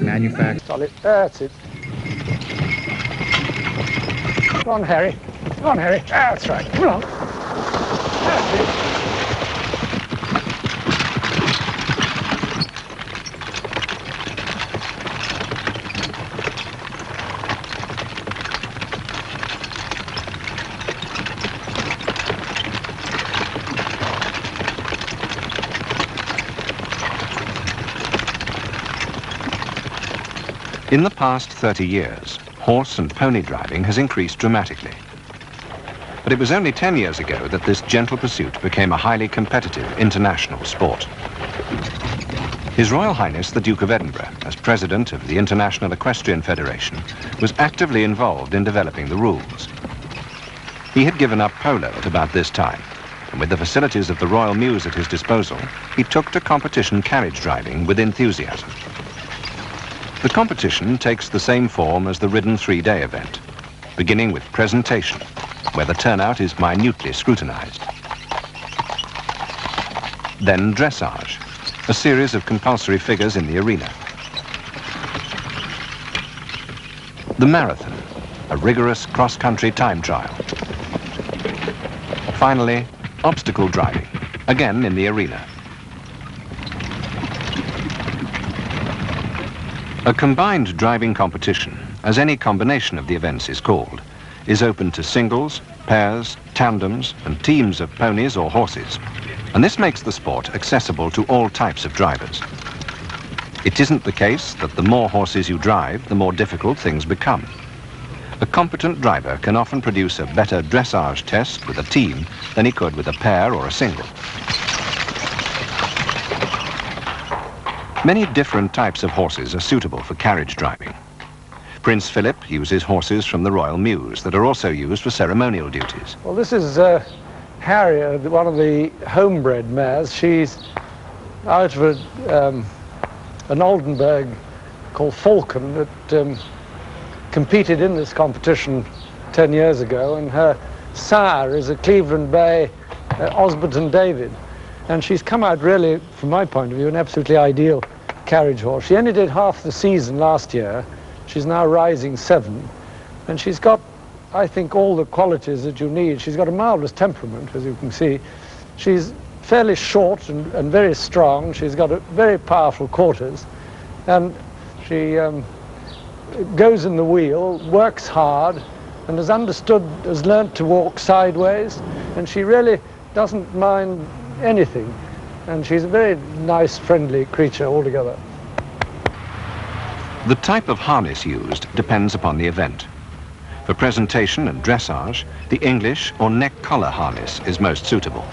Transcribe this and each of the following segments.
Manufactured. Solid. That's it. Come on, Harry. Come on, Harry. That's right. Come on. That's it. In the past 30 years, horse and pony driving has increased dramatically. But it was only 10 years ago that this gentle pursuit became a highly competitive international sport. His Royal Highness the Duke of Edinburgh, as President of the International Equestrian Federation, was actively involved in developing the rules. He had given up polo at about this time, and with the facilities of the Royal Mews at his disposal, he took to competition carriage driving with enthusiasm. The competition takes the same form as the ridden three-day event, beginning with presentation, where the turnout is minutely scrutinized. Then dressage, a series of compulsory figures in the arena. The marathon, a rigorous cross-country time trial. Finally, obstacle driving, again in the arena. A combined driving competition, as any combination of the events is called, is open to singles, pairs, tandems, and teams of ponies or horses. And this makes the sport accessible to all types of drivers. It isn't the case that the more horses you drive, the more difficult things become. A competent driver can often produce a better dressage test with a team than he could with a pair or a single. Many different types of horses are suitable for carriage driving. Prince Philip uses horses from the Royal Mews that are also used for ceremonial duties. Well, this is Harrier, one of the homebred mares. She's out of an Oldenburg called Falcon that competed in this competition 10 years ago, and her sire is a Cleveland Bay Osberton David. And she's come out really, from my point of view, an absolutely ideal carriage horse. She only did half the season last year. She's now rising 7, and she's got, I think, all the qualities that you need. She's got a marvelous temperament, as you can see. She's fairly short and very strong. She's got a very powerful quarters, and she goes in the wheel, works hard, and has learnt to walk sideways, and she really doesn't mind anything. And she's a very nice, friendly creature altogether. The type of harness used depends upon the event. For presentation and dressage, the English or neck collar harness is most suitable.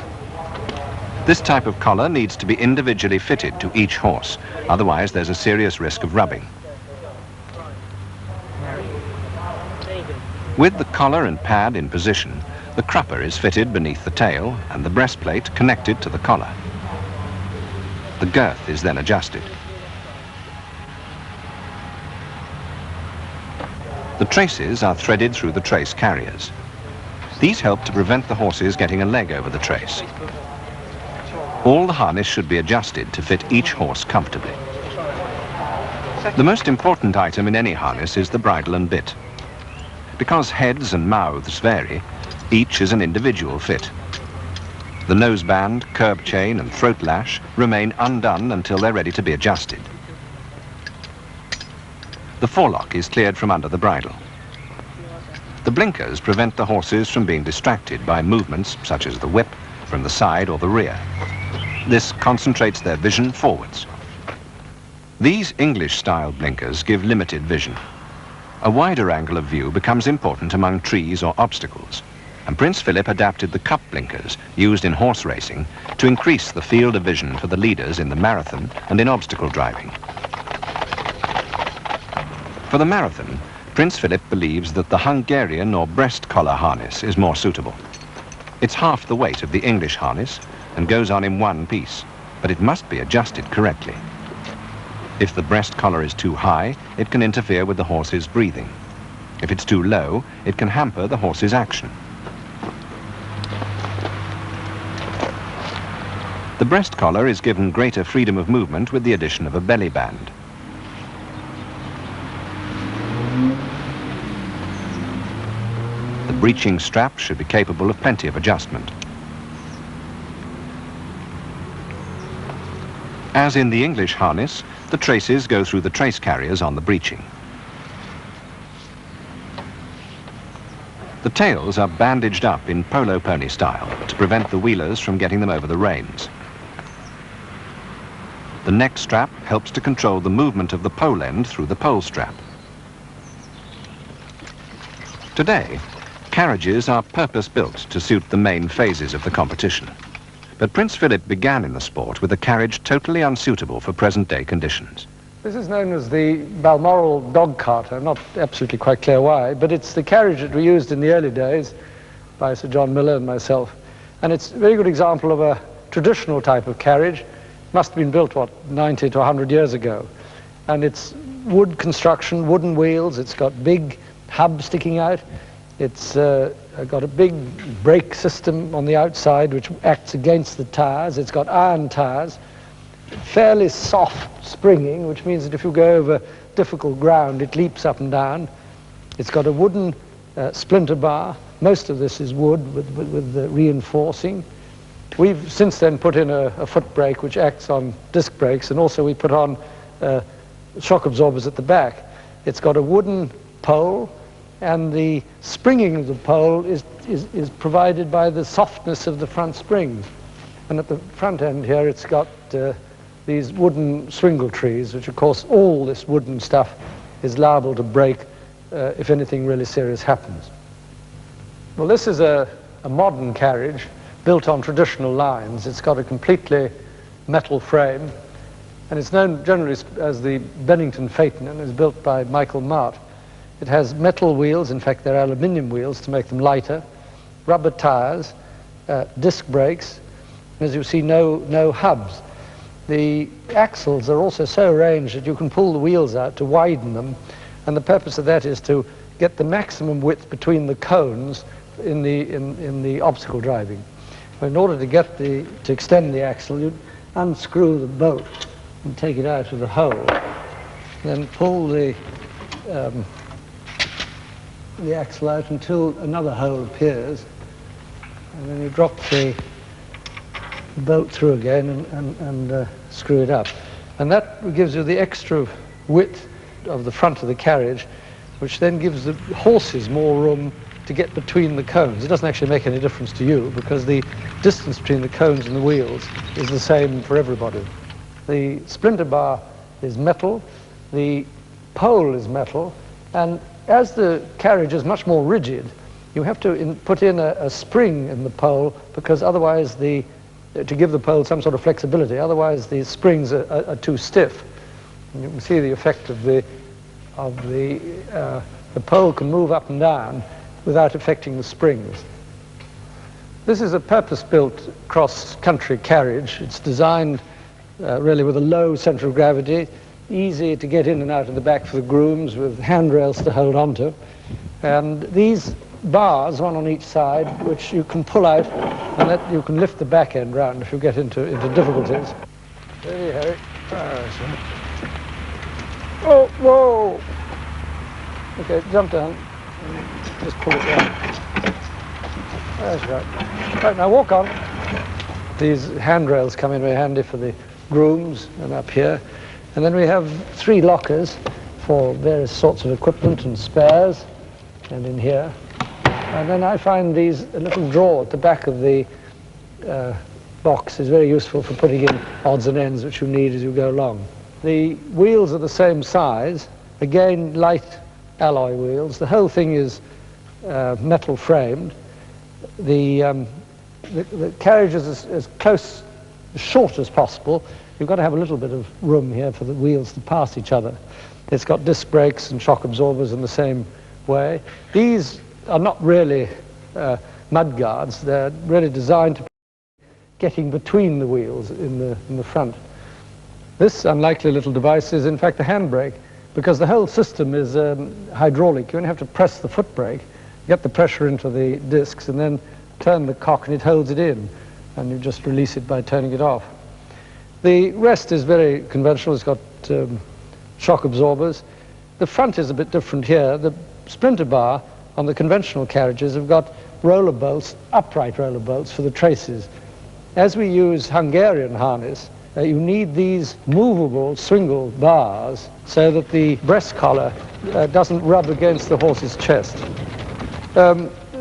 This type of collar needs to be individually fitted to each horse, otherwise there's a serious risk of rubbing. With the collar and pad in position, the crupper is fitted beneath the tail and the breastplate connected to the collar. The girth is then adjusted. The traces are threaded through the trace carriers. These help to prevent the horses getting a leg over the trace. All the harness should be adjusted to fit each horse comfortably. The most important item in any harness is the bridle and bit. Because heads and mouths vary, each is an individual fit. The noseband, curb chain, and throat lash remain undone until they're ready to be adjusted. The forelock is cleared from under the bridle. The blinkers prevent the horses from being distracted by movements such as the whip from the side or the rear. This concentrates their vision forwards. These English-style blinkers give limited vision. A wider angle of view becomes important among trees or obstacles, and Prince Philip adapted the cup blinkers used in horse racing to increase the field of vision for the leaders in the marathon and in obstacle driving. For the marathon, Prince Philip believes that the Hungarian or breast collar harness is more suitable. It's half the weight of the English harness and goes on in one piece, but it must be adjusted correctly. If the breast collar is too high, it can interfere with the horse's breathing. If it's too low, it can hamper the horse's action. The breast collar is given greater freedom of movement with the addition of a belly band. breeching strap should be capable of plenty of adjustment. As in the English harness, the traces go through the trace carriers on the breeching. The tails are bandaged up in polo pony style to prevent the wheelers from getting them over the reins. The neck strap helps to control the movement of the pole end through the pole strap. Today, carriages are purpose-built to suit the main phases of the competition. But Prince Philip began in the sport with a carriage totally unsuitable for present-day conditions. This is known as the Balmoral dog cart. I'm not absolutely quite clear why, but it's the carriage that we used in the early days by Sir John Miller and myself. And it's a very good example of a traditional type of carriage. Must have been built, 90 to 100 years ago. And it's wood construction, wooden wheels. It's got big hubs sticking out. It's got a big brake system on the outside which acts against the tires. It's got iron tires. Fairly soft springing, which means that if you go over difficult ground, it leaps up and down. It's got a wooden splinter bar. Most of this is wood with the reinforcing. We've since then put in a foot brake which acts on disc brakes, and also we put on shock absorbers at the back. It's got a wooden pole, and the springing of the pole is provided by the softness of the front springs. And at the front end here, it's got these wooden swingle trees, which of course all this wooden stuff is liable to break if anything really serious happens. Well, this is a modern carriage built on traditional lines. It's got a completely metal frame, and it's known generally as the Bennington Phaeton, and is built by Michael Mart. It has metal wheels, in fact they're aluminium wheels to make them lighter, rubber tires, disc brakes, and as you see, no hubs. The axles are also so arranged that you can pull the wheels out to widen them, and the purpose of that is to get the maximum width between the cones in the obstacle driving. In order to extend the axle, you unscrew the bolt and take it out of the hole, then pull the axle out until another hole appears, and then you drop the bolt through again and screw it up. And that gives you the extra width of the front of the carriage, which then gives the horses more room to get between the cones. It doesn't actually make any difference to you because the distance between the cones and the wheels is the same for everybody. The splinter bar is metal, the pole is metal, and as the carriage is much more rigid, you have to put in a spring in the pole, because otherwise to give the pole some sort of flexibility, otherwise the springs are too stiff. And you can see the effect of the pole can move up and down without affecting the springs. This is a purpose-built cross-country carriage. It's designed really with a low centre of gravity, easy to get in and out of the back for the grooms, with handrails to hold onto. And these bars, one on each side, which you can pull out, and that you can lift the back end round if you get into difficulties. Steady, Harry. Oh, whoa! Okay, jump down. Just pull it down. That's right. Right, now walk on. These handrails come in very handy for the grooms and up here. And then we have 3 lockers for various sorts of equipment and spares, and in here. And then I find a little drawer at the back of the box is very useful for putting in odds and ends which you need as you go along. The wheels are the same size, again light alloy wheels. The whole thing is metal framed. The carriage is as short as possible. You've got to have a little bit of room here for the wheels to pass each other. It's got disc brakes and shock absorbers in the same way. These are not really mud guards. They're really designed to getting between the wheels in the front. This unlikely little device is in fact a handbrake, because the whole system is hydraulic. You only have to press the foot brake, get the pressure into the discs, and then turn the cock and it holds it in, and you just release it by turning it off. The rest is very conventional. It's got shock absorbers. The front is a bit different here. The splinter bar on the conventional carriages have got roller bolts, upright roller bolts for the traces. As we use Hungarian harness, you need these movable swingle bars so that the breast collar doesn't rub against the horse's chest.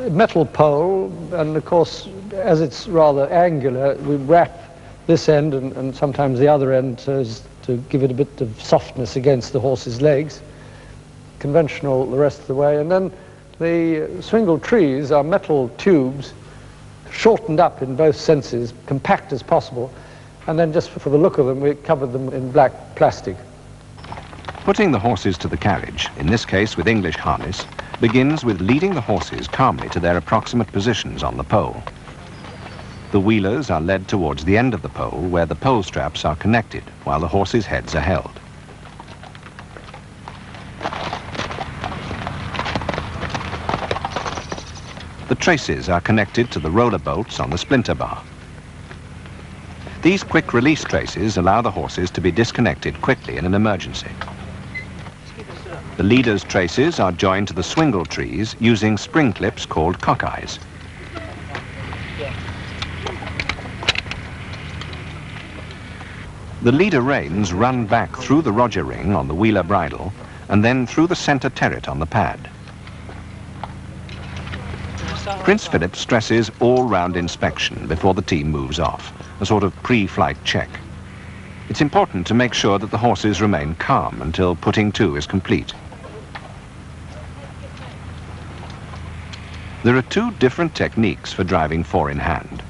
Metal pole, and of course, as it's rather angular, we wrap this end and sometimes the other end so as to give it a bit of softness against the horse's legs. Conventional the rest of the way. And then the swingle trees are metal tubes, shortened up in both senses, compact as possible, and then just for the look of them, we covered them in black plastic. Putting the horses to the carriage, in this case with English harness, begins with leading the horses calmly to their approximate positions on the pole. The wheelers are led towards the end of the pole where the pole straps are connected while the horses' heads are held. The traces are connected to the roller bolts on the splinter bar. These quick release traces allow the horses to be disconnected quickly in an emergency. The leader's traces are joined to the swingle trees using spring clips called cockeyes. The leader reins run back through the roger ring on the wheeler bridle and then through the center terret on the pad. Prince Philip stresses all-round inspection before the team moves off, a sort of pre-flight check. It's important to make sure that the horses remain calm until putting to is complete. There are two different techniques for driving four in hand.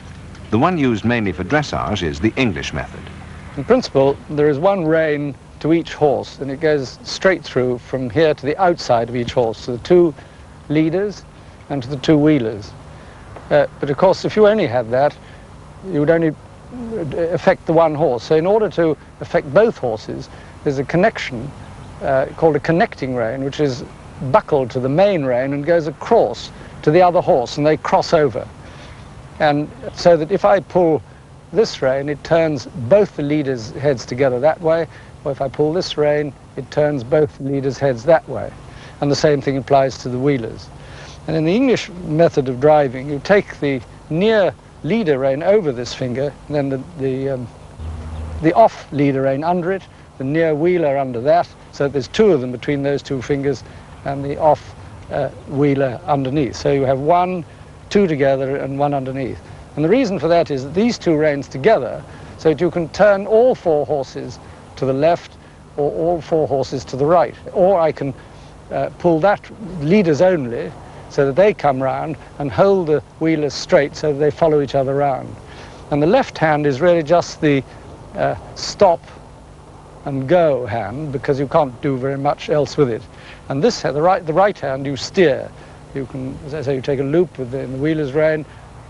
The one used mainly for dressage is the English method. In principle, there is one rein to each horse, and it goes straight through from here to the outside of each horse, to the two leaders and to the two wheelers. But of course, if you only had that, you would only affect the one horse. So in order to affect both horses, there's a connection called a connecting rein, which is buckled to the main rein and goes across to the other horse, and they cross over. And so that if I pull this rein, it turns both the leaders' heads together that way, or if I pull this rein, it turns both the leaders' heads that way. And the same thing applies to the wheelers. And in the English method of driving, you take the near leader rein over this finger, and then the off leader rein under it, the near wheeler under that, so that there's two of them between those two fingers, and the off wheeler underneath. So you have one, two together, and one underneath. And the reason for that is that these two reins together, so that you can turn all four horses to the left or all four horses to the right. Or I can pull that leaders only, so that they come round and hold the wheelers straight so that they follow each other round. And the left hand is really just the stop and go hand, because you can't do very much else with it. And this, the right hand, you steer. You can, as I say, you take a loop in the wheeler's rein,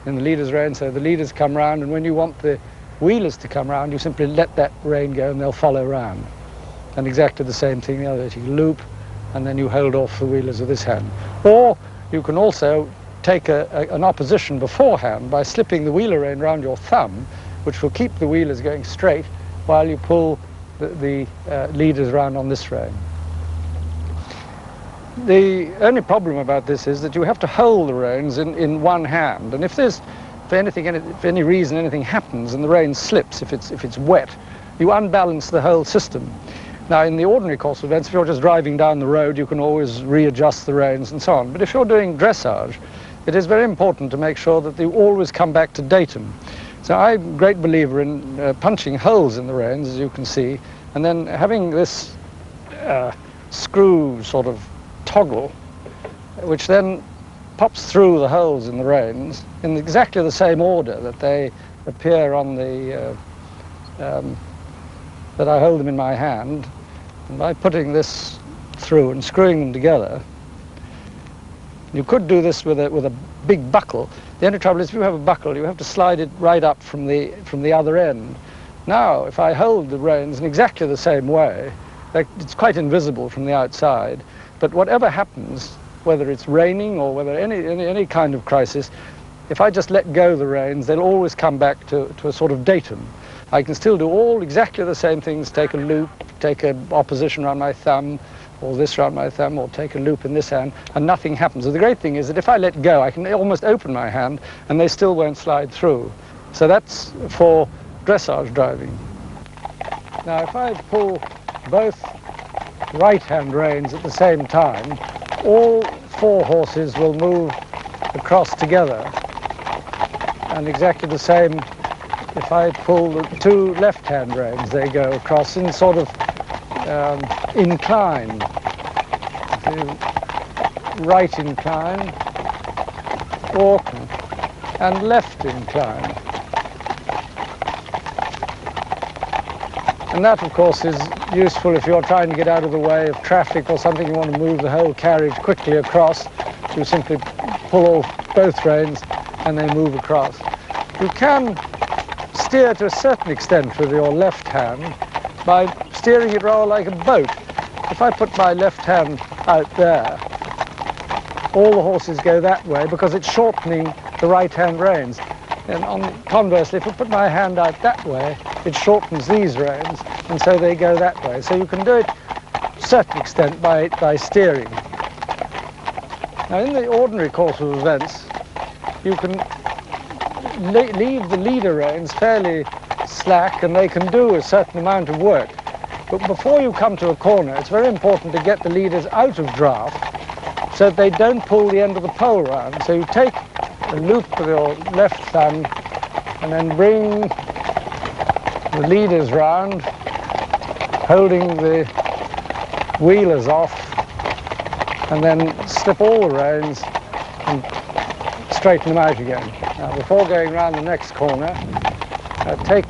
in the leader's rein, so the leaders come round, and when you want the wheelers to come round, you simply let that rein go and they'll follow round. And exactly the same thing the other way. You loop, and then you hold off the wheelers with this hand. Or you can also take an opposition beforehand by slipping the wheeler rein round your thumb, which will keep the wheelers going straight while you pull the leaders round on this rein. The only problem about this is that you have to hold the reins in one hand, and if for any reason anything happens and the rein slips, if it's wet, you unbalance the whole system. Now, in the ordinary course of events, if you're just driving down the road, you can always readjust the reins and so on. But if you're doing dressage, it is very important to make sure that you always come back to datum. So I'm a great believer in punching holes in the reins, as you can see, and then having this screw sort of toggle, which then pops through the holes in the reins in exactly the same order that they appear on the that I hold them in my hand. And by putting this through and screwing them together, you could do this with a big buckle. The only trouble is, if you have a buckle, you have to slide it right up from the other end. Now, if I hold the reins in exactly the same way, it's quite invisible from the outside. But whatever happens, whether it's raining or whether any kind of crisis, if I just let go of the reins, they'll always come back to a sort of datum. I can still do exactly the same things, take a loop, take an opposition around my thumb, or this round my thumb, or take a loop in this hand, and nothing happens. So the great thing is that if I let go, I can almost open my hand, and they still won't slide through. So that's for dressage driving. Now, if I pull both right-hand reins at the same time, all 4 horses will move across together. And exactly the same if I pull the 2 left-hand reins, they go across in sort of incline. Right incline, or and left incline. And that, of course, is useful if you're trying to get out of the way of traffic or something. You want to move the whole carriage quickly across. You simply pull off both reins and they move across. You can steer to a certain extent with your left hand by steering it rather like a boat. If I put my left hand out there, all the horses go that way because it's shortening the right-hand reins. And conversely, if I put my hand out that way, it shortens these reins, and so they go that way. So you can do it to a certain extent by steering. Now, in the ordinary course of events, you can leave the leader reins fairly slack, and they can do a certain amount of work. But before you come to a corner, it's very important to get the leaders out of draft so that they don't pull the end of the pole round. So you take a loop with your left thumb and then bring the leaders round, holding the wheelers off, and then slip all the reins and straighten them out again. Now, before going round the next corner, take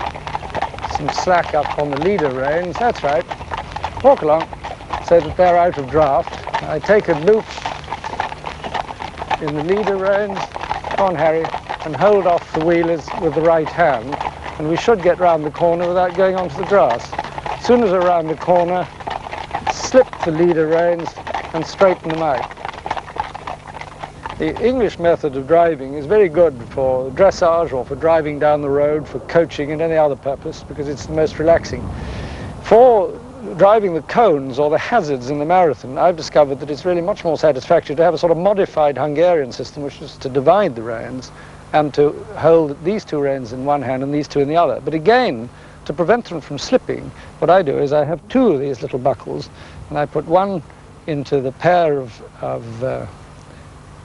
some slack up on the leader reins. That's right. Walk along so that they're out of draft. I take a loop in the leader reins. Come on, Harry, and hold off the wheelers with the right hand, and we should get round the corner without going onto the grass. As soon as we're round the corner, slip the leader reins and straighten them out. The English method of driving is very good for dressage or for driving down the road, for coaching and any other purpose, because it's the most relaxing. For driving the cones or the hazards in the marathon, I've discovered that it's really much more satisfactory to have a sort of modified Hungarian system, which is to divide the reins and to hold these 2 reins in one hand and these 2 in the other. But again, to prevent them from slipping, what I do is I have 2 of these little buckles, and I put one into the pair of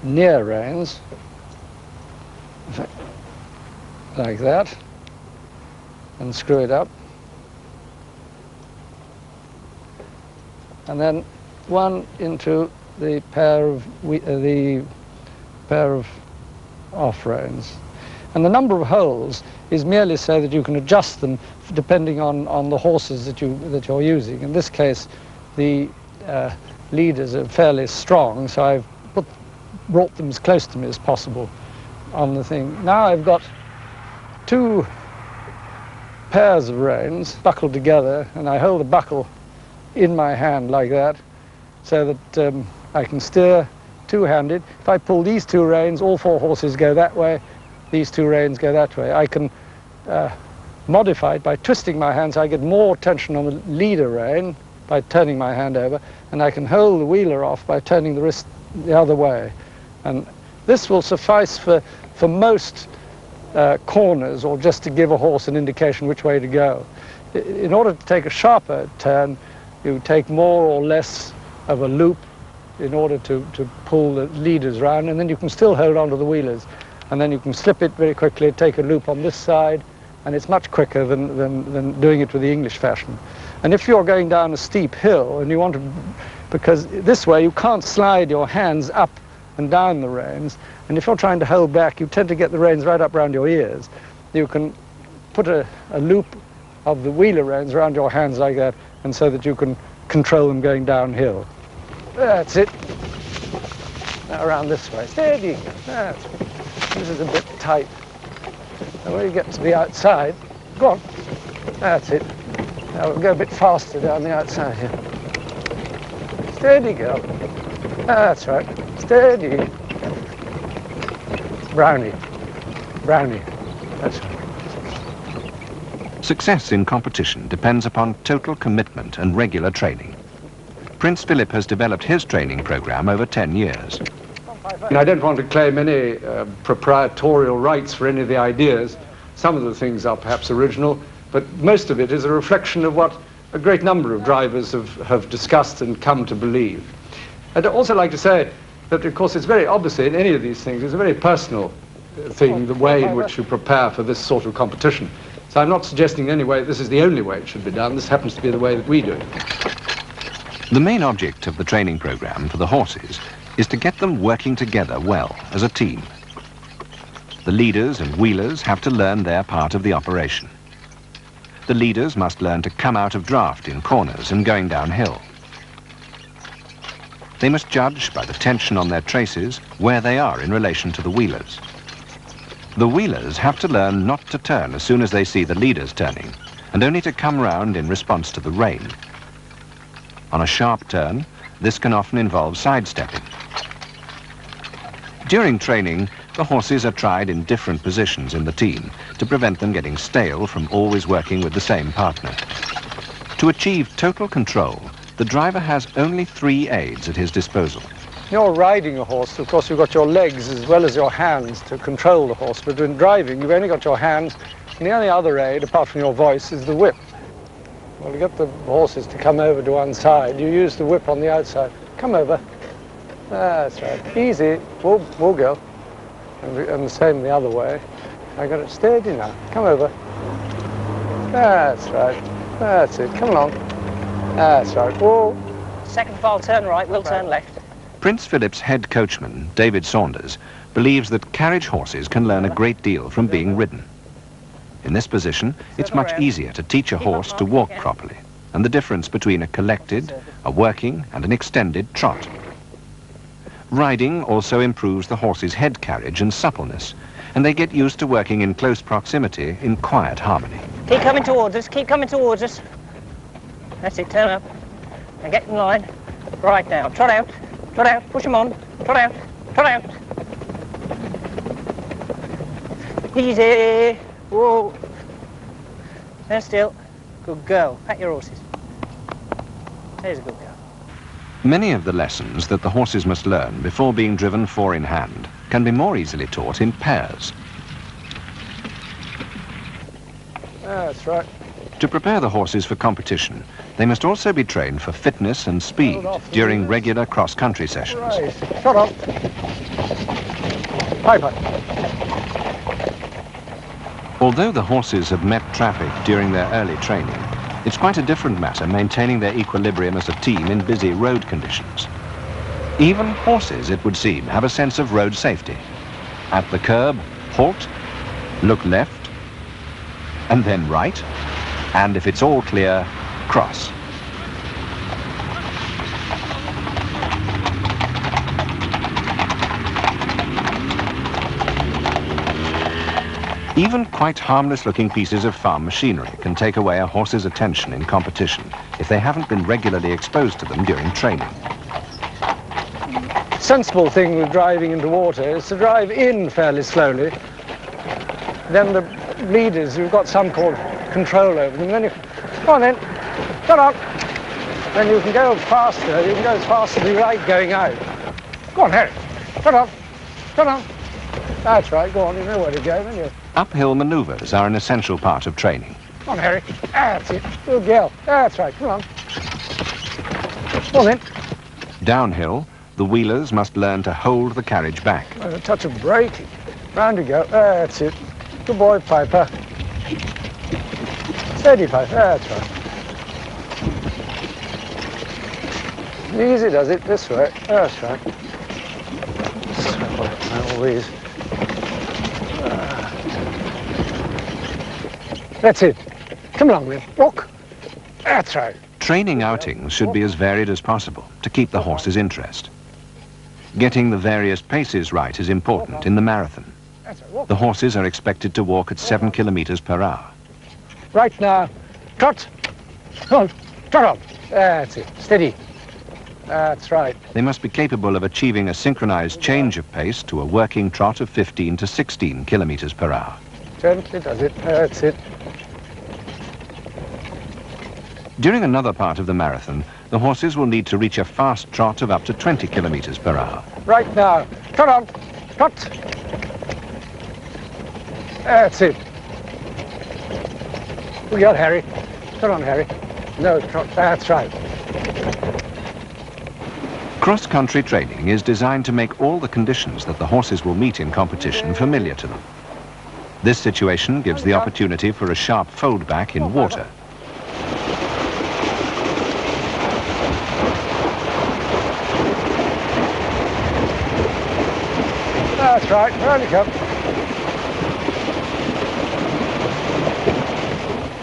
near reins, like that, and screw it up. And then one into the pair of off reins. And the number of holes is merely so that you can adjust them depending on the horses that you're using. In this case, the leaders are fairly strong, so I've brought them as close to me as possible on the thing. Now I've got 2 pairs of reins buckled together, and I hold the buckle in my hand like that, so that I can steer two-handed. If I pull these 2 reins, all 4 horses go that way, these 2 reins go that way. I can modify it by twisting my hand so I get more tension on the leader rein by turning my hand over, and I can hold the wheeler off by turning the wrist the other way. And this will suffice for most corners, or just to give a horse an indication which way to go. In order to take a sharper turn, you take more or less of a loop in order to pull the leaders round, and then you can still hold on to the wheelers. And then you can slip it very quickly, take a loop on this side, and it's much quicker than doing it with the English fashion. And if you're going down a steep hill and you want to, because this way you can't slide your hands up and down the reins, and if you're trying to hold back, you tend to get the reins right up around your ears. You can put a loop of the wheeler reins around your hands like that, and so that you can control them going downhill. That's it. Now around this way. Steady. That's it. This is a bit tight. And when you get to the outside, go on. That's it. Now we'll go a bit faster down the outside here. Steady, girl. That's right. Steady. Brownie. Brownie. That's right. Success in competition depends upon total commitment and regular training. Prince Philip has developed his training program over 10 years. And I don't want to claim any proprietorial rights for any of the ideas. Some of the things are perhaps original, but most of it is a reflection of what a great number of drivers have discussed and come to believe. I'd also like to say that, of course, it's very obviously in any of these things, it's a very personal thing, the way in which you prepare for this sort of competition. So I'm not suggesting in any way this is the only way it should be done. This happens to be the way that we do it. The main object of the training program for the horses is to get them working together well as a team. The leaders and wheelers have to learn their part of the operation. The leaders must learn to come out of draft in corners and going downhill. They must judge by the tension on their traces where they are in relation to the wheelers. The wheelers have to learn not to turn as soon as they see the leaders turning, and only to come round in response to the rein. On a sharp turn, this can often involve sidestepping. During training, the horses are tried in different positions in the team to prevent them getting stale from always working with the same partner. To achieve total control, the driver has only 3 aids at his disposal. You're riding a horse, of course, you've got your legs as well as your hands to control the horse, but in driving, you've only got your hands, and the only other aid, apart from your voice, is the whip. Well, to get the horses to come over to one side, you use the whip on the outside. Come over. That's right. Easy. We'll go. And the same the other way. I got it steady now. Come over. That's right. That's it. Come along. That's right. Whoa. Second file turn right, we'll turn left. Prince Philip's head coachman, David Saunders, believes that carriage horses can learn a great deal from being ridden. In this position, it's much easier to teach a horse to walk properly, and the difference between a collected, a working, and an extended trot. Riding also improves the horse's head carriage and suppleness, and they get used to working in close proximity in quiet harmony. Keep coming towards us, keep coming towards us. That's it, turn up. And get in line. Right now, trot out, push them on, trot out, trot out. Easy. Whoa. Stand still. Good girl. Pat your horses. There's a good girl. Many of the lessons that the horses must learn before being driven 4 in hand can be more easily taught in pairs. That's right. To prepare the horses for competition, they must also be trained for fitness and speed during regular cross-country sessions. Right. Shut up. Piper. Although the horses have met traffic during their early training, it's quite a different matter maintaining their equilibrium as a team in busy road conditions. Even horses, it would seem, have a sense of road safety. At the curb, halt, look left, and then right, and if it's all clear, cross. Even quite harmless-looking pieces of farm machinery can take away a horse's attention in competition if they haven't been regularly exposed to them during training. Sensible thing with driving into water is to drive in fairly slowly. Then the leaders, you've got some called control over them. Then you, go on then, shut up. Then you can go faster. You can go as fast as you like going out. Go on, Harry. Shut up. Shut up. That's right. Go on. You know where to go, don't you? Uphill manoeuvres are an essential part of training. Come on, Harry. That's it. Good girl. That's right. Come on. Come on then. Downhill, the wheelers must learn to hold the carriage back. And a touch of braking. Round you go. That's it. Good boy, Piper. Steady, Piper. That's right. Easy does it. This way. That's right. All these. That's it. Come along then. Walk. That's right. Training outings should be as varied as possible to keep the horse's interest. Getting the various paces right is important in the marathon. That's right. Walk. The horses are expected to walk at 7 kilometers per hour. Right now. Trot. Come on. Trot on. That's it. Steady. That's right. They must be capable of achieving a synchronized change of pace to a working trot of 15 to 16 kilometers per hour. Gently does it. That's it. During another part of the marathon, the horses will need to reach a fast trot of up to 20 kilometers per hour. Right now. Trot on. Trot. That's it. We got Harry. Trot on, Harry. No, trot. That's right. Cross-country training is designed to make all the conditions that the horses will meet in competition familiar to them. This situation gives the opportunity for a sharp fold-back in water. That's right. Round you come.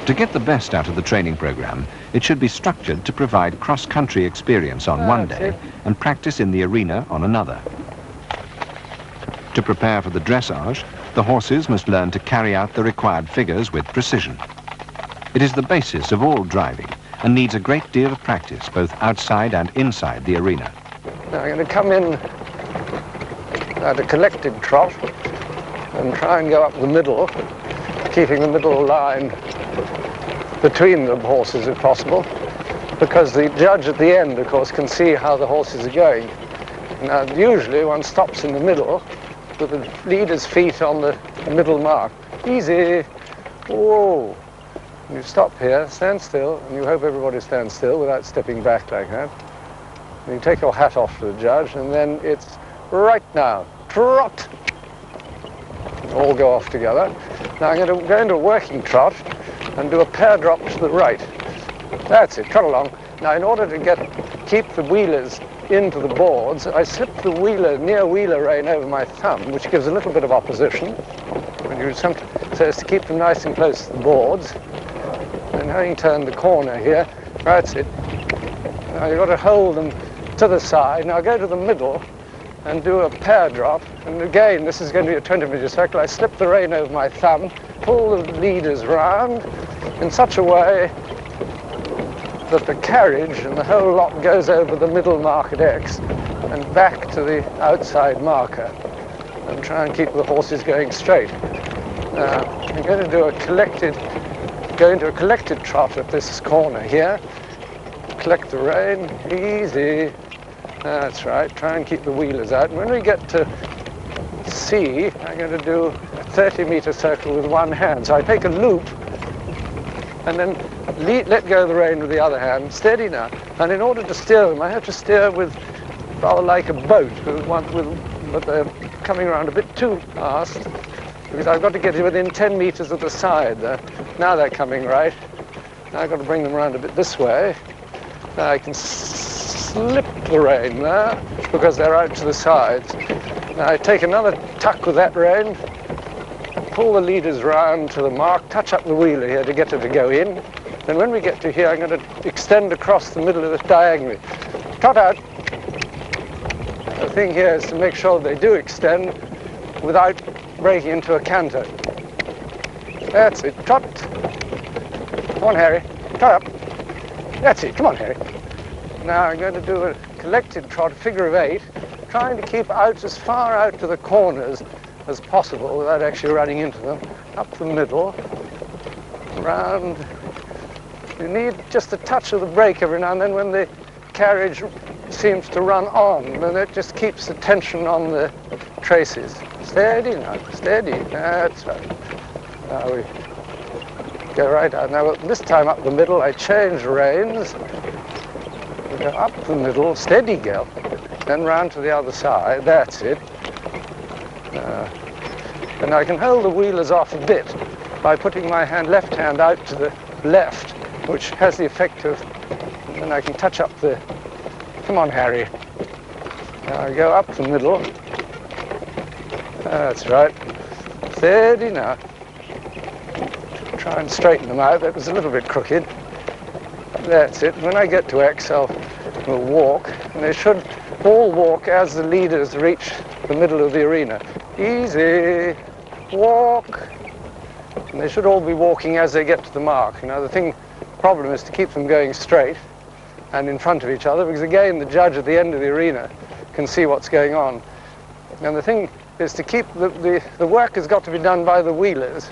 To get the best out of the training program, it should be structured to provide cross-country experience on one day and practice in the arena on another. To prepare for the dressage, the horses must learn to carry out the required figures with precision. It is the basis of all driving and needs a great deal of practice both outside and inside the arena. Now I'm going to come in at a collected trot and try and go up the middle, keeping the middle line between the horses if possible, because the judge at the end, of course, can see how the horses are going. Now, usually one stops in the middle with the leader's feet on the middle mark. Easy. Whoa. And you stop here, stand still, and you hope everybody stands still without stepping back like that. And you take your hat off to the judge, and then it's right now. Trot. All go off together. Now I'm going to go into a working trot and do a pair drop to the right. That's it, trot along. Now in order to keep the wheelers into the boards, I slip the near wheeler rein over my thumb, which gives a little bit of opposition, so as to keep them nice and close to the boards. And having turned the corner here, that's it. Now you've got to hold them to the side. Now go to the middle and do a pair drop. And again, this is going to be a 20-meter circle. I slip the rein over my thumb, pull the leaders round in such a way that the carriage and the whole lot goes over the middle mark at X and back to the outside marker, and try and keep the horses going straight. Now, I'm going to do go into a collected trot at this corner here. Collect the rein, easy. That's right, try and keep the wheelers out. And when we get to C, I'm going to do a 30-meter circle with one hand. So I take a loop and then let go of the rein with the other hand, steady now. And in order to steer them, I have to steer with rather like a boat, but they're coming around a bit too fast, because I've got to get within 10 meters of the side there. Now they're coming right. Now I've got to bring them around a bit this way. Now I can slip the rein there, because they're out to the sides. Now I take another tuck with that rein, pull the leaders round to the mark, touch up the wheeler here to get her to go in. Then when we get to here, I'm going to extend across the middle of this diagonally. Trot out. The thing here is to make sure they do extend without breaking into a canter. That's it. Trot. Come on, Harry. Trot up. That's it. Come on, Harry. Now I'm going to do a collected trot, a figure of 8, trying to keep out as far out to the corners as possible without actually running into them. Up the middle, round. You need just a touch of the brake every now and then when the carriage seems to run on, and it just keeps the tension on the traces. Steady now, steady. That's right. Now we go right out. Now this time up the middle, I change reins. We go up the middle, steady girl. Then round to the other side. That's it. And I can hold the wheelers off a bit by putting my left hand out to the left, which has the effect of, and then I can touch up the, come on, Harry. Now I go up the middle. That's right. Steady now. Try and straighten them out. That was a little bit crooked. That's it. When I get to X, we'll walk, and they should all walk as the leaders reach the middle of the arena. Easy. Walk. And they should all be walking as they get to the mark. You know, the problem is to keep them going straight and in front of each other, because again, the judge at the end of the arena can see what's going on. And the thing is to keep the work has got to be done by the wheelers,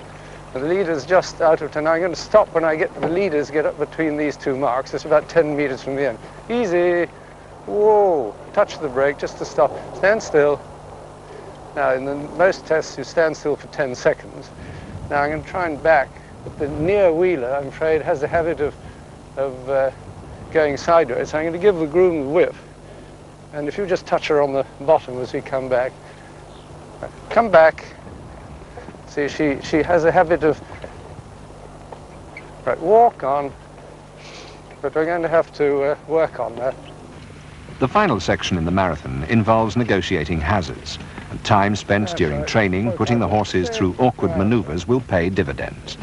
The leader's just out of turn. Now I'm going to stop when I get the leaders get up between these two marks. It's about 10 meters from the end. Easy. Whoa. Touch the brake just to stop. Stand still. Now, in most tests, you stand still for 10 seconds. Now, I'm going to try and back. But the near wheeler, I'm afraid, has the habit of going sideways. So I'm going to give the groom the whip. And if you just touch her on the bottom as we come back. Come back. See, she has a habit of... Right, walk on. But we're going to have to work on that. The final section in the marathon involves negotiating hazards, and time spent during training putting the horses through awkward maneuvers will pay dividends.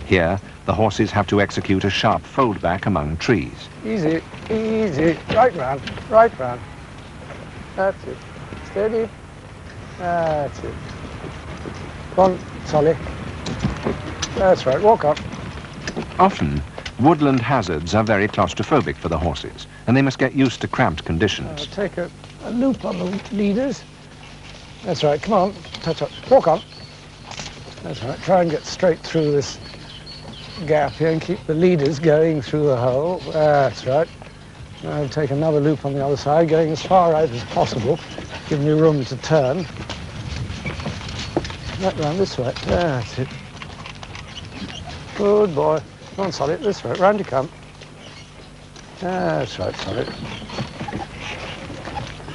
Here, the horses have to execute a sharp fold-back among trees. Easy, easy. Right round, right round. That's it. Steady. That's it. Go on, Solly. That's right, walk on. Often, woodland hazards are very claustrophobic for the horses, and they must get used to cramped conditions. Take a loop on the leaders. That's right, come on, touch up. Walk on. That's right, try and get straight through this gap here and keep the leaders going through the hole. That's right. Now take another loop on the other side, going as far out as possible, giving you room to turn. Right round this way. That's it. Good boy. Come on, Solid, this way. Round you come. That's right, Solid.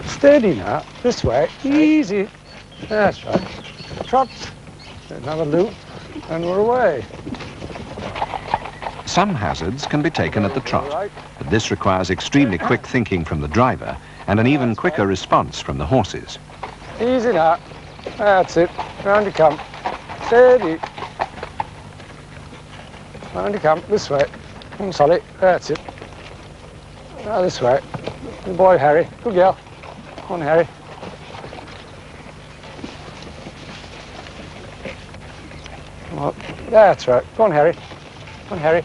Steady now. This way. Easy. That's right. Trot. Another loop, and we're away. Some hazards can be taken at the trot, but this requires extremely quick thinking from the driver and an even quicker response from the horses. Easy now. That's it. Round you come. Steady. Round you come. This way. Come on, Solly. That's it. Now this way. Good boy, Harry. Good girl. Come on, Harry. Come on. That's right. Go on, Harry. Come on, Harry.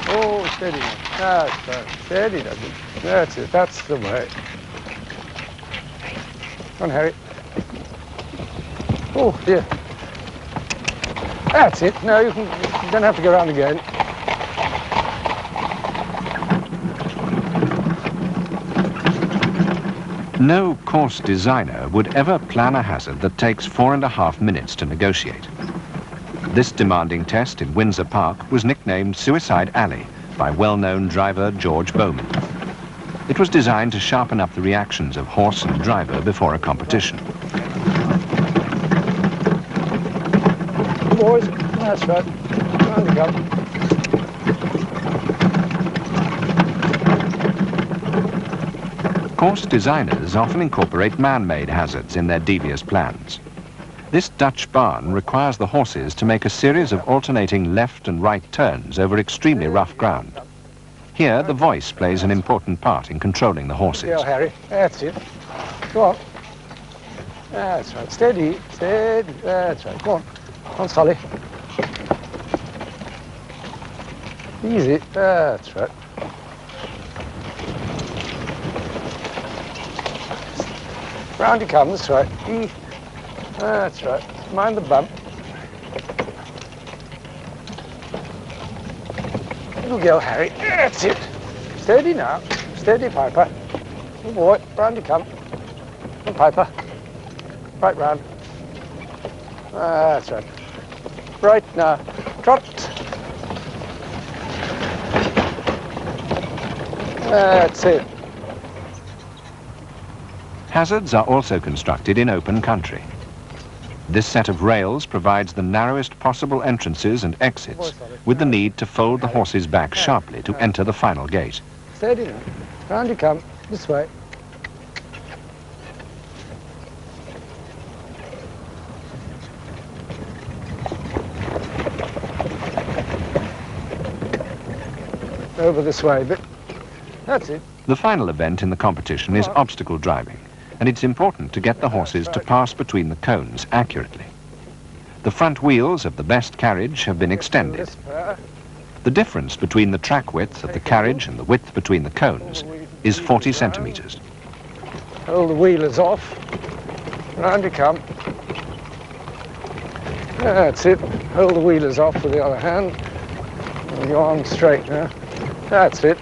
Oh, steady now. That's right. Steady, that's it. That's it. That's the way. Come on, Harry. Oh, dear. That's it. No, you don't have to go around again. No course designer would ever plan a hazard that takes 4.5 minutes to negotiate. This demanding test in Windsor Park was nicknamed Suicide Alley by well-known driver George Bowman. It was designed to sharpen up the reactions of horse and driver before a competition. Boys, that's right. Round you go. Course designers often incorporate man-made hazards in their devious plans. This Dutch barn requires the horses to make a series of alternating left and right turns over extremely rough ground. Here, the voice plays an important part in controlling the horses. Yeah, Harry. That's it. Go on. That's right. Steady. Steady. That's right. Go on. Come on, Solly. Easy. That's right. Round you come, this way. That's right. Mind the bump. Good girl, Harry. That's it. Steady now. Steady, Piper. Good boy. Round you come. Come on, Piper. Right round. That's right. Right now. Trot. That's it. Hazards are also constructed in open country. This set of rails provides the narrowest possible entrances and exits, with the need to fold the horses back sharply to enter the final gate. Steady now. Round you come. This way. Over this way a bit. That's it. The final event in the competition is obstacle driving, and it's important to get the horses to pass between the cones accurately. The front wheels of the best carriage have been extended. The difference between the track width of the carriage and the width between the cones is 40 centimeters. Hold the wheelers off. Round you come. That's it. Hold the wheelers off with the other hand. And go on straight now. That's it.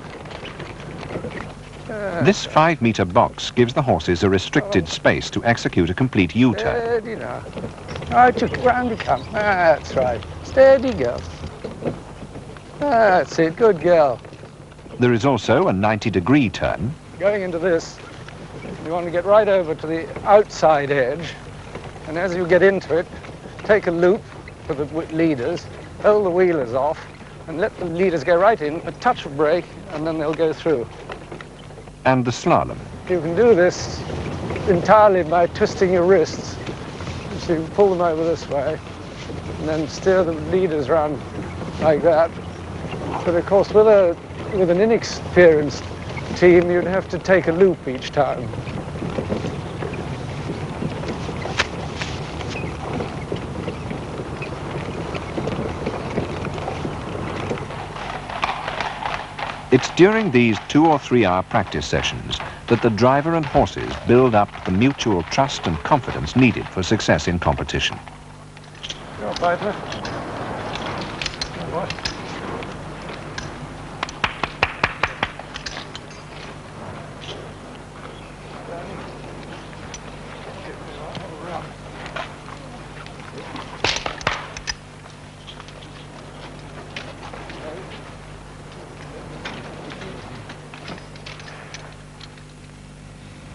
This 5-metre box gives the horses a restricted space to execute a complete U-turn. Steady now. Right, round you come. That's right. Steady, girl. That's it. Good girl. There is also a 90-degree turn. Going into this, you want to get right over to the outside edge, and as you get into it, take a loop for the leaders, hold the wheelers off, and let the leaders go right in, a touch of brake, and then they'll go through. And the slalom. You can do this entirely by twisting your wrists. So you pull them over this way, and then steer the leaders around like that. But of course, with an inexperienced team, you'd have to take a loop each time. It's during these 2 or 3 hour practice sessions that the driver and horses build up the mutual trust and confidence needed for success in competition. Go on, partner. What?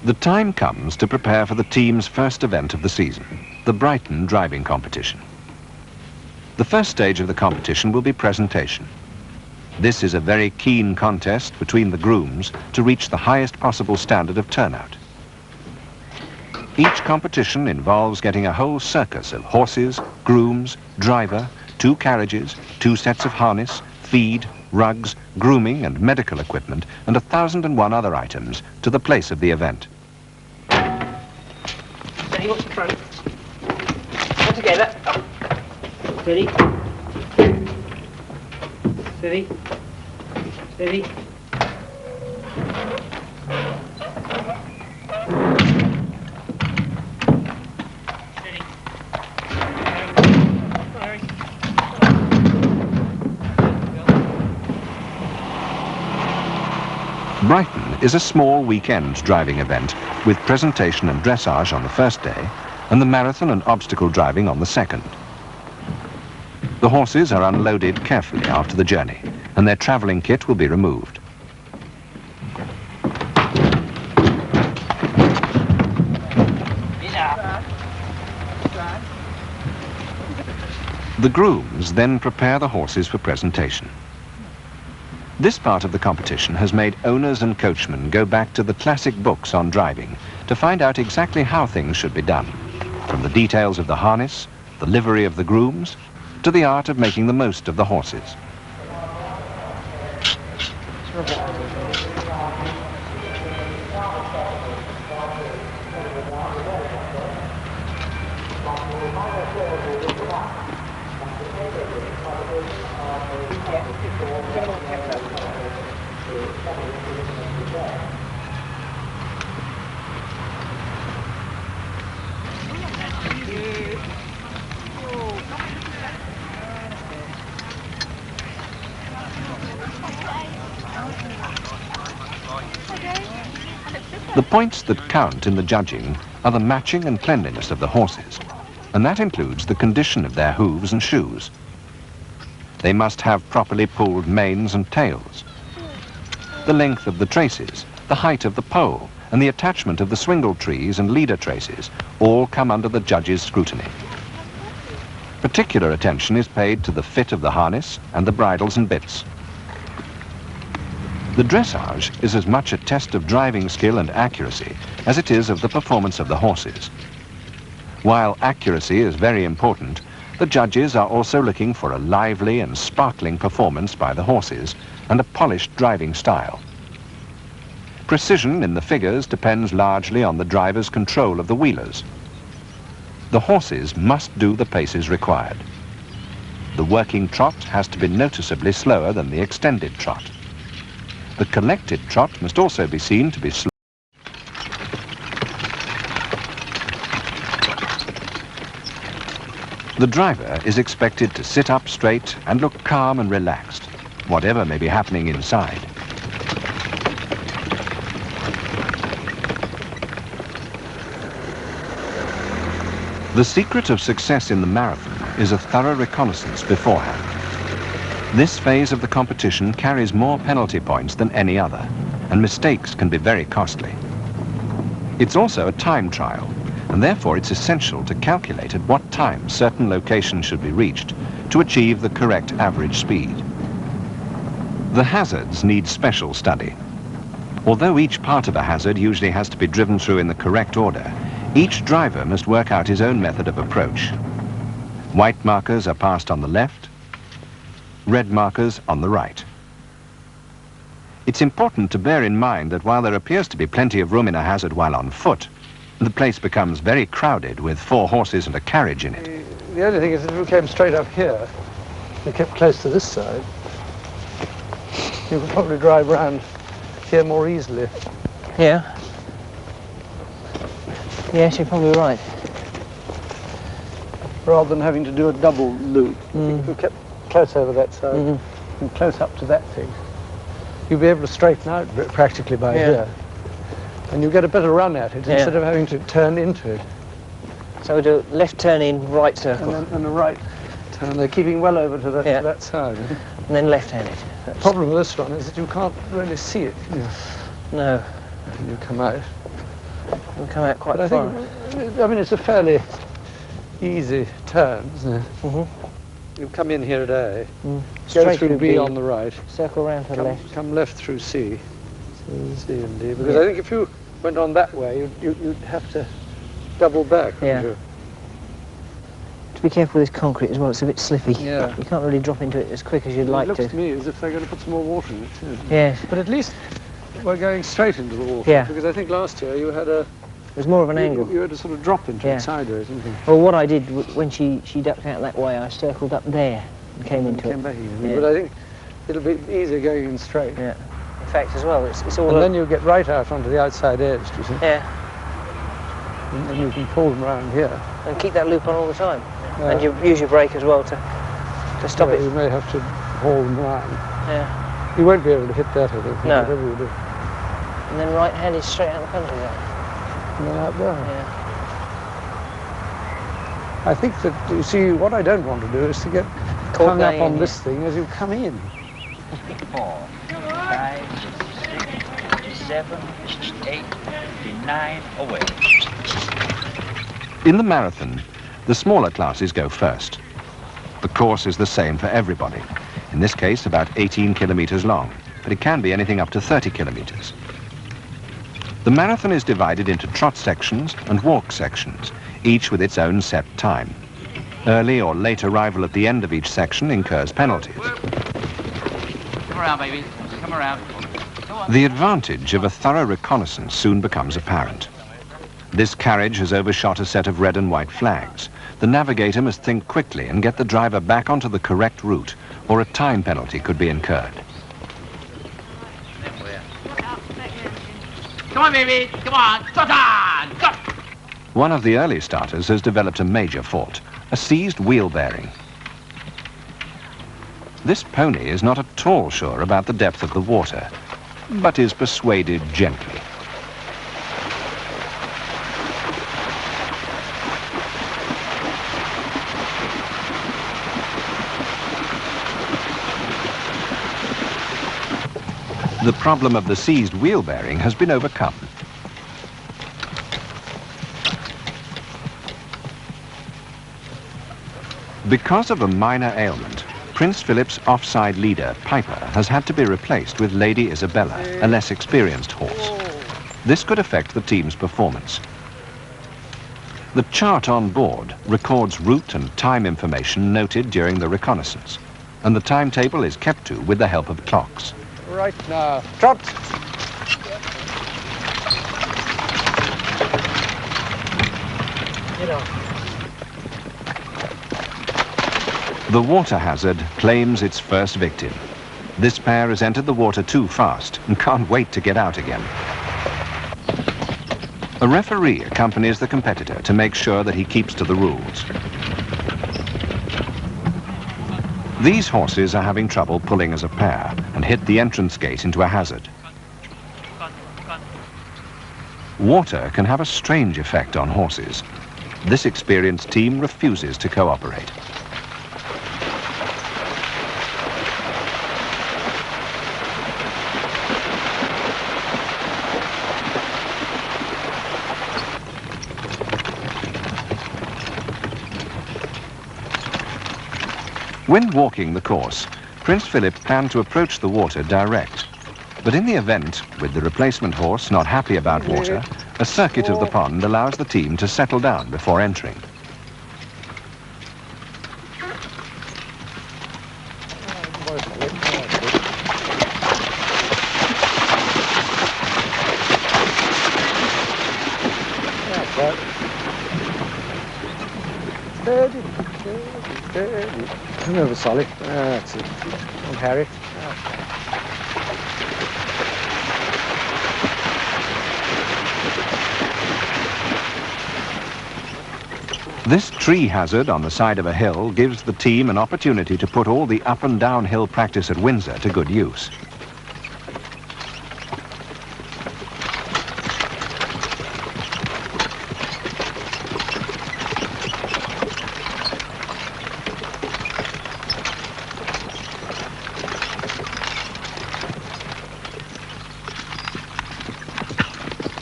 The time comes to prepare for the team's first event of the season, the Brighton driving competition. The first stage of the competition will be presentation. This is a very keen contest between the grooms to reach the highest possible standard of turnout. Each competition involves getting a whole circus of horses, grooms, driver, 2 carriages, 2 sets of harness, feed, rugs, grooming and medical equipment, and 1,001 other items to the place of the event. Steady, what's the front? All together. Steady. Steady. Steady. Brighton is a small weekend driving event with presentation and dressage on the first day and the marathon and obstacle driving on the second. The horses are unloaded carefully after the journey and their travelling kit will be removed. The grooms then prepare the horses for presentation. This part of the competition has made owners and coachmen go back to the classic books on driving to find out exactly how things should be done, from the details of the harness, the livery of the grooms, to the art of making the most of the horses. The points that count in the judging are the matching and cleanliness of the horses, and that includes the condition of their hooves and shoes. They must have properly pulled manes and tails. The length of the traces, the height of the pole, and the attachment of the swingle trees and leader traces all come under the judge's scrutiny. Particular attention is paid to the fit of the harness and the bridles and bits. The dressage is as much a test of driving skill and accuracy as it is of the performance of the horses. While accuracy is very important, the judges are also looking for a lively and sparkling performance by the horses and a polished driving style. Precision in the figures depends largely on the driver's control of the wheelers. The horses must do the paces required. The working trot has to be noticeably slower than the extended trot. The collected trot must also be seen to be slow. The driver is expected to sit up straight and look calm and relaxed, whatever may be happening inside. The secret of success in the marathon is a thorough reconnaissance beforehand. This phase of the competition carries more penalty points than any other, and mistakes can be very costly. It's also a time trial, and therefore it's essential to calculate at what time certain locations should be reached to achieve the correct average speed. The hazards need special study. Although each part of a hazard usually has to be driven through in the correct order, each driver must work out his own method of approach. White markers are passed on the left, red markers on the right. It's important to bear in mind that while there appears to be plenty of room in a hazard while on foot, the place becomes very crowded with 4 horses and a carriage in it. The only thing is if you came straight up here, you kept close to this side, you could probably drive round here more easily. Yeah. Yes, you're probably right. Rather than having to do a double loop. If you kept close over that side and close up to that thing, you'd be able to straighten out practically by here. And you get a better run at it instead of having to turn into it. So we do left turn in, right circle. And a right turn. They're keeping well over to that side. And then left-handed. The problem with this one is that you can't really see it. No. When you come out. We'll come out quite But far. I mean, it's a fairly easy turn, isn't it? You come in here at A, go Straight through B on the right, circle round to the left. come left through C, C and D. Because I think if you went on that way, you'd have to double back. Yeah. You? To be careful with this concrete as well, it's a bit slippy. Yeah. You can't really drop into it as quick as you'd like It looks to. to me as if they're going to put some more water in it too. Yes. But at least we're going straight into the water. Yeah. Because I think last year you had a... There's more of an angle. You had to sort of drop into it sideways, didn't you? Well, what I did when she ducked out that way, I circled up there and came into Came it. back in. But I think it'll be easier going in straight. Yeah. In fact, as well, it's all... And then you get right out onto the outside edge, do you see? Yeah. And then you can pull them around here. And keep that loop on all the time. Yeah. And you use your brake as well to stop it. You may have to haul them around. Yeah. You won't be able to hit that, I think, No. whatever you do. And then right hand is straight out the country there. And then out there. Yeah. I think that, you see, what I don't want to do is to get hung up on this thing as you come in. 4, 5, 6, 7, 8, 9, away. In the marathon, the smaller classes go first. The course is the same for everybody. In this case, about 18 kilometers long, but it can be anything up to 30 kilometers. The marathon is divided into trot sections and walk sections, each with its own set time. Early or late arrival at the end of each section incurs penalties. Come around, baby. Come around. Go on. The advantage of a thorough reconnaissance soon becomes apparent. This carriage has overshot a set of red and white flags. The navigator must think quickly and get the driver back onto the correct route, or a time penalty could be incurred. Come on, baby. Come on. Trot on. Go. One of the early starters has developed a major fault, a seized wheel bearing. This pony is not at all sure about the depth of the water, but is persuaded gently. The problem of the seized wheel bearing has been overcome. Because of a minor ailment, Prince Philip's offside leader, Piper, has had to be replaced with Lady Isabella, a less experienced horse. This could affect the team's performance. The chart on board records route and time information noted during the reconnaissance, and the timetable is kept to with the help of clocks. Right now. Trot! The water hazard claims its first victim. This pair has entered the water too fast and can't wait to get out again. A referee accompanies the competitor to make sure that he keeps to the rules. These horses are having trouble pulling as a pair and hit the entrance gate into a hazard. Water can have a strange effect on horses. This experienced team refuses to cooperate. When walking the course, Prince Philip planned to approach the water direct. But in the event, with the replacement horse not happy about water, a circuit of the pond allows the team to settle down before entering. Come over, Solly. That's it. And Harry. This tree hazard on the side of a hill gives the team an opportunity to put all the up and down hill practice at Windsor to good use.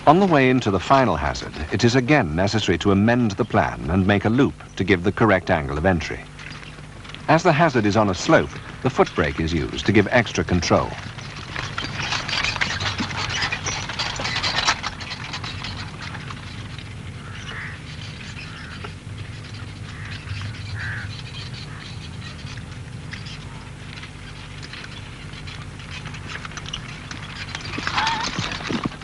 On the way into the final hazard, it is again necessary to amend the plan and make a loop to give the correct angle of entry. As the hazard is on a slope, the foot brake is used to give extra control.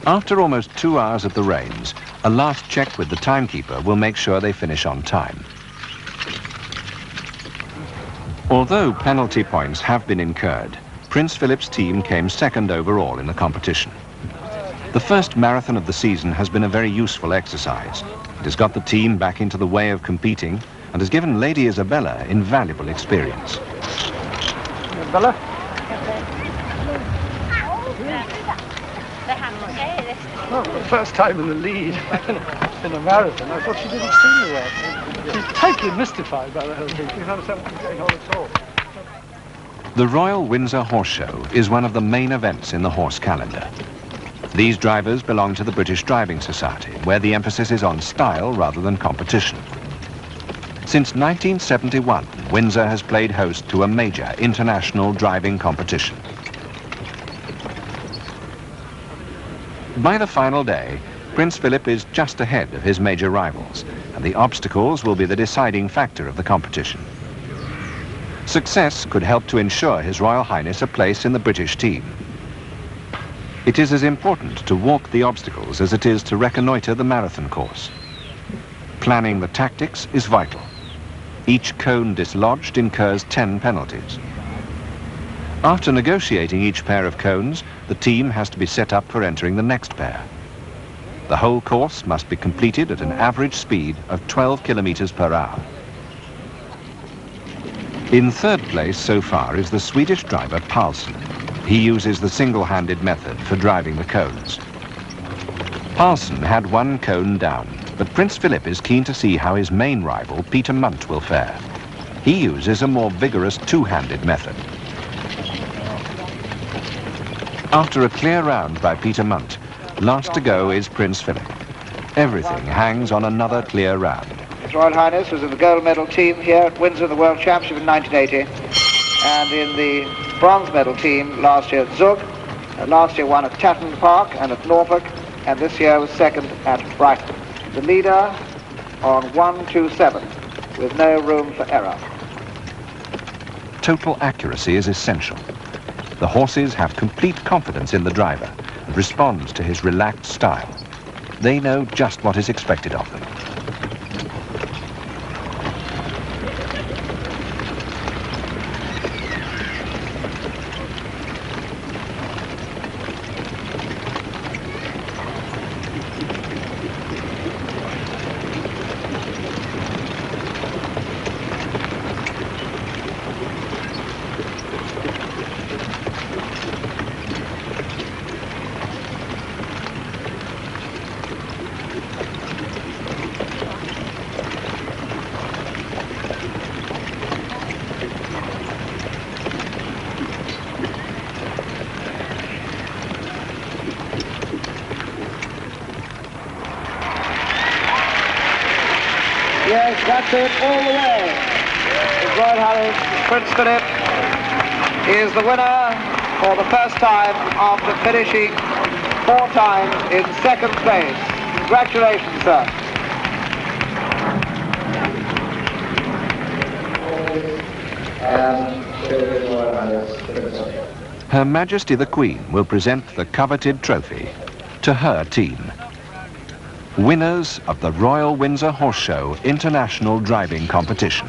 After almost 2 hours at the reins, a last check with the timekeeper will make sure they finish on time. Although penalty points have been incurred, Prince Philip's team came second overall in the competition. The first marathon of the season has been a very useful exercise. It has got the team back into the way of competing and has given Lady Isabella invaluable experience. Isabella? Well, for the first time in the lead in a marathon, I thought she didn't see me well. She's totally mystified by the whole thing. She didn't understand what was going on at all. The Royal Windsor Horse Show is one of the main events in the horse calendar. These drivers belong to the British Driving Society, where the emphasis is on style rather than competition. Since 1971, Windsor has played host to a major international driving competition. By the final day, Prince Philip is just ahead of his major rivals, and the obstacles will be the deciding factor of the competition. Success could help to ensure His Royal Highness a place in the British team. It is as important to walk the obstacles as it is to reconnoitre the marathon course. Planning the tactics is vital. Each cone dislodged incurs 10 penalties. After negotiating each pair of cones, the team has to be set up for entering the next pair. The whole course must be completed at an average speed of 12 kilometers per hour. In third place so far is the Swedish driver Paulsen. He uses the single-handed method for driving the cones. Paulsen had one cone down, but Prince Philip is keen to see how his main rival, Peter Munt, will fare. He uses a more vigorous two-handed method. After a clear round by Peter Munt, last to go is Prince Philip. Everything hangs on another clear round. His Royal Highness was in the gold medal team here at Windsor in the World Championship in 1980, and in the bronze medal team last year at Zug. Last year won at Tatton Park and at Norfolk, and this year was second at Brighton. The leader on 1-2-7, with no room for error. Total accuracy is essential. The horses have complete confidence in the driver and respond to his relaxed style. They know just what is expected of them. Yes, that's it, all the way. His Royal Highness Prince Philip is the winner for the first time after finishing 4 times in second place. Congratulations, sir. Her Majesty the Queen will present the coveted trophy to her team. Winners of the Royal Windsor Horse Show International Driving Competition.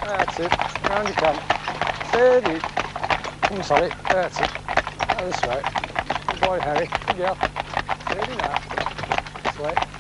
That's it. Round you come. Steady. Come solid. That's it. Now this way. Good boy, Harry. Good girl. Steady now. This way.